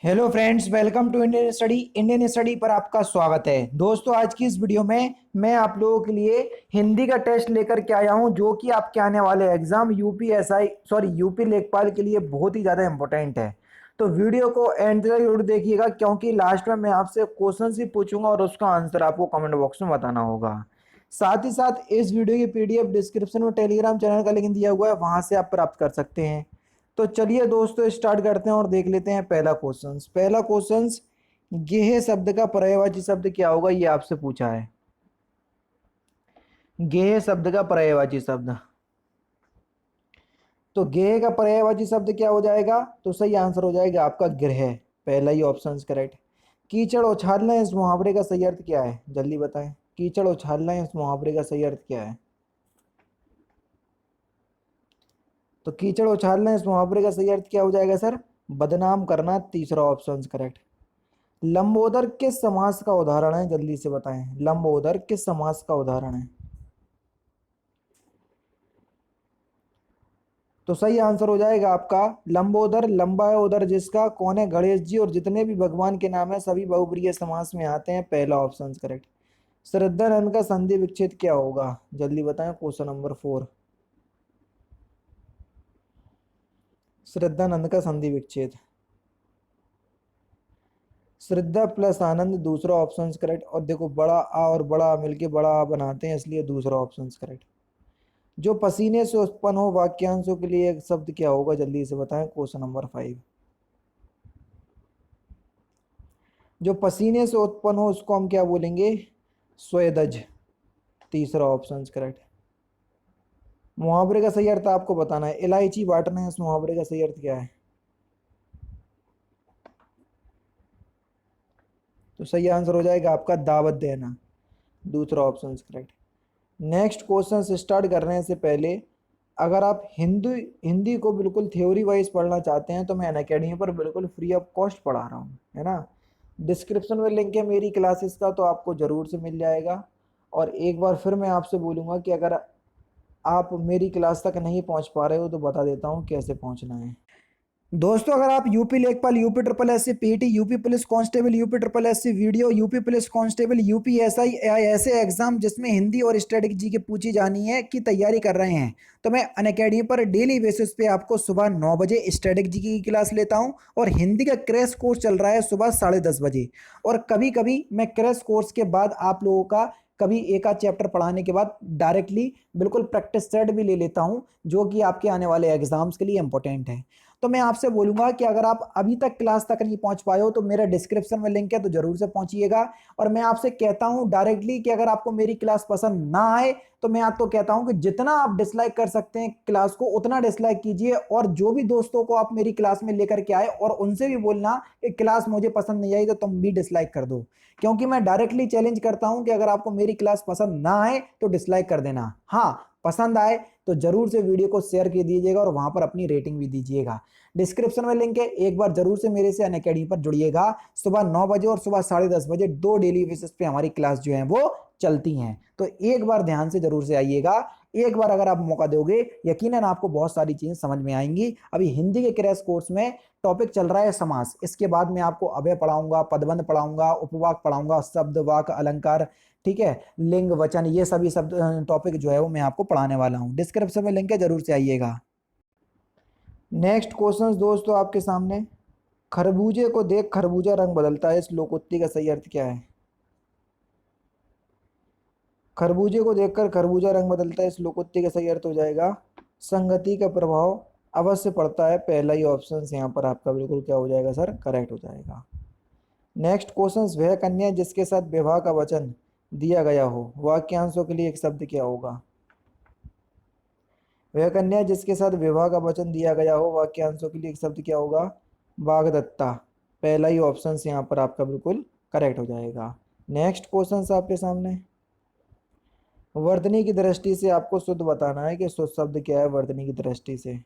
Hello friends, welcome to Indian study पर आपका स्वागत है। दोस्तों, आज की इस वीडियो में मैं आप लोगों के लिए हिंदी का टेस्ट लेकर के आया हूं, जो कि आपके आने वाले एग्जाम यूपी लेखपाल के लिए बहुत ही ज़्यादा इंपॉर्टेंट है। तो वीडियो को एंड तक जरूर देखिएगा, क्योंकि लास्ट में मैं आपसे क्वेश्चन भी पूछूंगा और उसका आंसर आपको कमेंट बॉक्स में बताना होगा। साथ ही साथ इस वीडियो की पीडीएफ डिस्क्रिप्शन में टेलीग्राम चैनल का लिंक दिया हुआ है, वहां से आप प्राप्त कर सकते हैं। तो चलिए दोस्तों, स्टार्ट करते हैं और देख लेते हैं पहला क्वेश्चन। गेह शब्द का पर्यायवाची शब्द क्या होगा, ये आपसे पूछा है। गेह शब्द का पर्यायवाची शब्द, तो गेह का पर्यायवाची शब्द क्या हो जाएगा? तो सही आंसर हो जाएगा आपका गृह। पहला ही ऑप्शन करेक्ट। कीचड़ उछालना, इस मुहावरे का सही अर्थ क्या है? जल्दी बताएं। कीचड़ उछालना, इस मुहावरे का सही अर्थ क्या है? तो कीचड़ उछालना, इस मुहावरे का सही अर्थ क्या हो जाएगा सर? बदनाम करना। तीसरा ऑप्शन करेक्ट। लंबोदर किस समास का उदाहरण है? जल्दी से बताएं। लंबोदर किस समास का उदाहरण है? तो सही आंसर हो जाएगा आपका लंबोदर। लंबा है उदर जिसका, कौन है? गणेश जी। और जितने भी भगवान के नाम है सभी बहुप्रिय समास में आते हैं। पहला ऑप्शन करेक्ट। श्रद्धानंद का संधि विच्छेद क्या होगा? जल्दी बताएं। Question number 4। श्रद्धानंद का संधि विच्छेद, श्रद्धा प्लस आनंद। दूसरा ऑप्शन करेक्ट। और देखो, बड़ा आ और बड़ा आ मिलके बड़ा आ बनाते हैं, इसलिए दूसरा ऑप्शन करेक्ट। जो पसीने से उत्पन्न हो वाक्यांशों के लिए एक शब्द क्या होगा? जल्दी से बताएं। Question number 5। जो पसीने से उत्पन्न हो उसको हम क्या बोलेंगे? स्वेदज। तीसरा ऑप्शन करेक्ट। मुहावरे का सही अर्थ आपको बताना है। इलायची बांटना है, इस मुहावरे का सही अर्थ क्या है? तो सही आंसर हो जाएगा आपका दावत देना। दूसरा option correct. Next question start करने से पहले, अगर आप हिंदी हिंदी को बिल्कुल थ्योरी वाइज पढ़ना चाहते हैं तो मैं अनअकैडमी पर बिल्कुल फ्री ऑफ कॉस्ट पढ़ा रहा हूँ, है ना। डिस्क्रिप्शन में लिंक है मेरी क्लासेस का, तो आपको ज़रूर से मिल जाएगा। और एक बार फिर मैं आपसे बोलूँगा कि अगर आप मेरी क्लास तक नहीं पहुँच पा रहे हो तो बता देता हूँ कैसे पहुँचना है। दोस्तों, अगर आप यूपी लेखपाल, UP triple S C PT, UP police constable, UP triple S C video, UP police constable, UP SI ऐसे एग्जाम जिसमें हिंदी और स्टैटिक जी के पूछी जानी है की तैयारी कर रहे हैं, तो मैं अनअकैडमी पर डेली बेसिस पे आपको सुबह 9 बजे स्टैटिक जी की क्लास लेता हूं। और हिंदी का क्रैश कोर्स चल रहा है सुबह 10:30 बजे। और कभी कभी मैं क्रैश कोर्स के बाद आप लोगों का कभी एक आध चैप्टर पढ़ाने के बाद डायरेक्टली बिल्कुल प्रैक्टिस सेट भी ले लेता हूं, जो कि आपके आने वाले एग्जाम्स के लिए इंपॉर्टेंट है। तो मैं आपसे बोलूंगा कि अगर आप अभी तक क्लास तक नहीं पहुंच पाए हो तो मेरा डिस्क्रिप्शन में लिंक है, तो जरूर से पहुंचिएगा। और मैं आपसे कहता हूं डायरेक्टली कि अगर आपको मेरी क्लास पसंद ना आए तो मैं आपको कहता हूं कि जितना आप डिसलाइक कर सकते हैं क्लास को उतना डिसलाइक कीजिए। और जो भी दोस्तों को आप मेरी क्लास में लेकर के आए और उनसे भी बोलना कि क्लास मुझे पसंद नहीं आई तो तुम भी डिसलाइक कर दो। क्योंकि मैं डायरेक्टली चैलेंज करता हूं कि अगर आपको मेरी क्लास पसंद ना आए तो डिसलाइक कर देना। हाँ, पसंद आए तो जरूर से वीडियो को शेयर कर दीजिएगा और वहां पर अपनी रेटिंग भी दीजिएगा। डिस्क्रिप्शन में लिंक है, एक बार जरूर से मेरे से अनअकैडमी पर जुड़िएगा। सुबह 9 बजे और सुबह 10:30 बजे दो डेली बेसिस पे हमारी क्लास जो है वो चलती हैं। तो एक बार ध्यान से जरूर से आइएगा। एक बार अगर आप मौका दोगे, यकीनन आपको बहुत सारी चीजें समझ में आएंगी। अभी हिंदी के क्रैश कोर्स में टॉपिक चल रहा है समास। इसके बाद मैं आपको अव्यय पढ़ाऊंगा, पदबंध पढ़ाऊंगा, उपवाक पढ़ाऊंगा, शब्द वाक अलंकार, ठीक है, लिंग वचन, ये सभी शब्द टॉपिक जो है वो मैं आपको पढ़ाने वाला हूँ। डिस्क्रिप्शन में लिंक है, जरूर से आइएगा। नेक्स्ट क्वेश्चन दोस्तों आपके सामने, खरबूजे को देख खरबूजा रंग बदलता है, इस लोकोक्ति का सही अर्थ क्या है? खरबूजे को देखकर खरबूजा रंग बदलता है, इस लोकोक्ति का सही अर्थ हो जाएगा संगति का प्रभाव अवश्य पड़ता है। पहला ही ऑप्शन यहाँ पर आपका बिल्कुल क्या हो जाएगा सर? करेक्ट हो जाएगा। नेक्स्ट क्वेश्चन, वह कन्या जिसके साथ विवाह का वचन दिया गया हो, वाक्यांशों के लिए एक शब्द क्या होगा? वह कन्या जिसके साथ विवाह का वचन दिया गया हो, वाक्यांशों के लिए एक शब्द क्या होगा? वागदत्ता। पहला ही ऑप्शन यहाँ पर आपका बिल्कुल करेक्ट हो जाएगा। नेक्स्ट क्वेश्चन आपके सामने, वर्तनी की दृष्टि से आपको शुद्ध बताना है कि शुद्ध शब्द क्या है वर्तनी की दृष्टि से।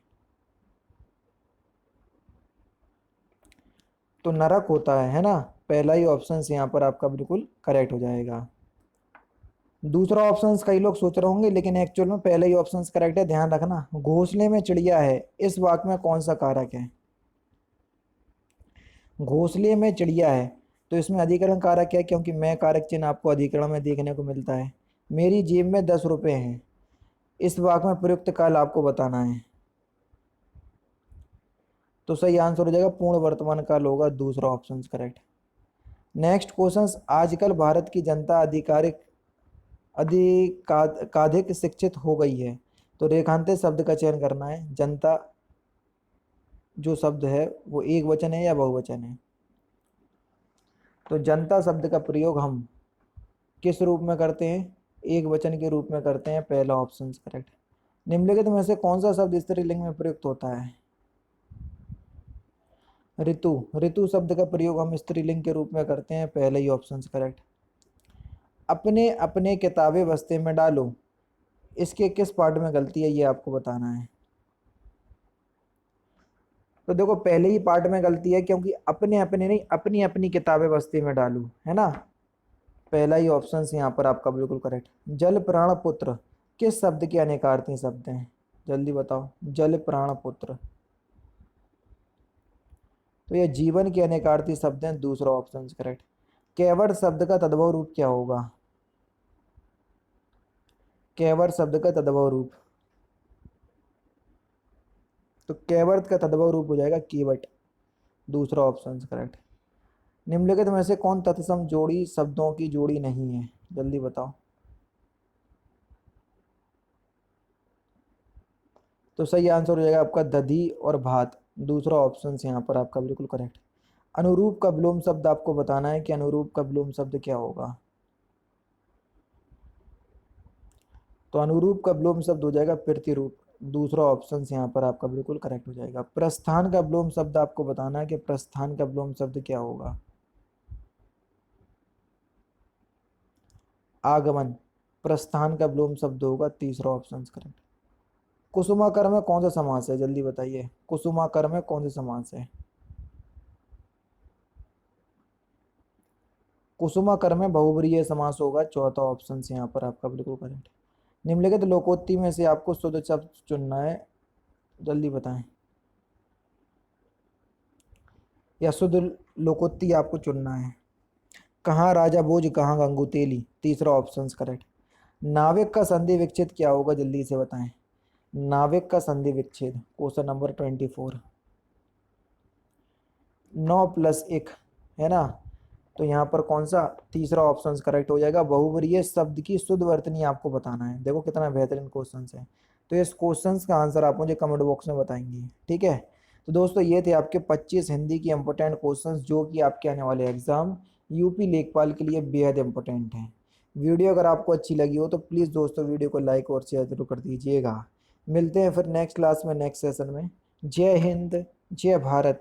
तो नरक होता है ना। पहला ही ऑप्शन यहाँ पर आपका बिल्कुल करेक्ट हो जाएगा। दूसरा ऑप्शन कई लोग सोच रहे होंगे, लेकिन एक्चुअल में पहला ही ऑप्शन करेक्ट है, ध्यान रखना। घोंसले में चिड़िया है, इस वाक्य में कौन सा कारक है? घोंसले में चिड़िया है, तो इसमें अधिकरण कारक है क्योंकि मैं कारक चिन्ह आपको अधिकरण में देखने को मिलता है। मेरी जेब में 10 रुपए हैं, इस वाक्य में प्रयुक्त काल आपको बताना है। तो सही आंसर हो जाएगा पूर्ण वर्तमान काल होगा, दूसरा ऑप्शन करेक्ट। नेक्स्ट क्वेश्चन, आजकल भारत की जनता अधिकाधिक शिक्षित हो गई है, तो रेखांकित शब्द का चयन करना है। जनता जो शब्द है वो एक वचन है या बहुवचन है? तो जनता शब्द का प्रयोग हम किस रूप में करते हैं? एक वचन के रूप में करते हैं, पहला ऑप्शन करेक्ट। निम्नलिखित में से कौन सा शब्द स्त्रीलिंग में प्रयुक्त होता है? ऋतु। ऋतु शब्द का प्रयोग हम स्त्रीलिंग के रूप में करते हैं, पहला ही ऑप्शन करेक्ट। अपने अपने किताबें बस्ते में डालो, इसके किस पार्ट में गलती है ये आपको बताना है। तो देखो पहले ही पार्ट में गलती है, क्योंकि अपने अपने नहीं, अपनी अपनी किताबें बस्ते में डालो, है ना। पहला ही ऑप्शन यहाँ पर आपका बिल्कुल करेक्ट। जल प्राण पुत्र किस शब्द के अनेकार्थी शब्द हैं? जल्दी बताओ। जल प्राण पुत्र, तो ये जीवन के अनेकार्थी शब्द हैं, दूसरा ऑप्शन करेक्ट। केवट शब्द का तद्भव रूप क्या होगा? केवट शब्द का तद्भव रूप, तो केवट का तद्भव रूप हो जाएगा कीवट, दूसरा ऑप्शन करेक्ट। निम्नलिखित में से कौन तत्सम जोड़ी शब्दों की जोड़ी नहीं है? जल्दी बताओ। तो सही आंसर हो जाएगा आपका दधी और भात, दूसरा ऑप्शन यहाँ पर आपका बिल्कुल करेक्ट। अनुरूप का विलोम शब्द आपको बताना है कि अनुरूप का विलोम शब्द क्या होगा। तो अनुरूप का विलोम शब्द हो जाएगा प्रतिरूप, दूसरा ऑप्शन यहाँ पर आपका बिल्कुल करेक्ट हो जाएगा। प्रस्थान का विलोम शब्द आपको बताना है कि प्रस्थान का विलोम शब्द क्या होगा। आगमन, प्रस्थान का विलोम शब्द होगा, तीसरा ऑप्शन करेक्ट। कुसुमाकर में कौन सा समास है? जल्दी बताइए, कुसुमाकर में कौन सा समास है? कुसुमाकर में बहुव्रीहि समास होगा, चौथा ऑप्शन यहाँ पर आपका बिल्कुल करेक्ट। निम्नलिखित लोकोक्ति में से आपको शुद्ध शब्द चुनना है, जल्दी बताएं। या शुद्ध लोकोक्ति आपको चुनना है। कहाँ राजा भोज कहाँ गंगू तेली, तीसरा ऑप्शन करेक्ट। नाविक का संधि विच्छेद क्या होगा? जल्दी से बताएं। नाविक का संधि विच्छेद, क्वेश्चन नंबर 24। 9+1 है ना, तो यहाँ पर कौन सा तीसरा ऑप्शन करेक्ट हो जाएगा। बहुव्रीहि शब्द की शुद्ध वर्तनी आपको बताना है। देखो कितना बेहतरीन क्वेश्चन है। तो इस क्वेश्चन का आंसर आप मुझे कमेंट बॉक्स में बताएंगे, ठीक है। तो दोस्तों ये थे आपके 25 हिंदी की इंपॉर्टेंट क्वेश्चंस जो कि आपके आने वाले एग्जाम यूपी लेखपाल के लिए बेहद इंपॉर्टेंट हैं। वीडियो अगर आपको अच्छी लगी हो तो प्लीज़ दोस्तों वीडियो को लाइक और शेयर जरूर कर दीजिएगा। मिलते हैं फिर नेक्स्ट क्लास में, नेक्स्ट सेशन में। जय हिंद, जय भारत।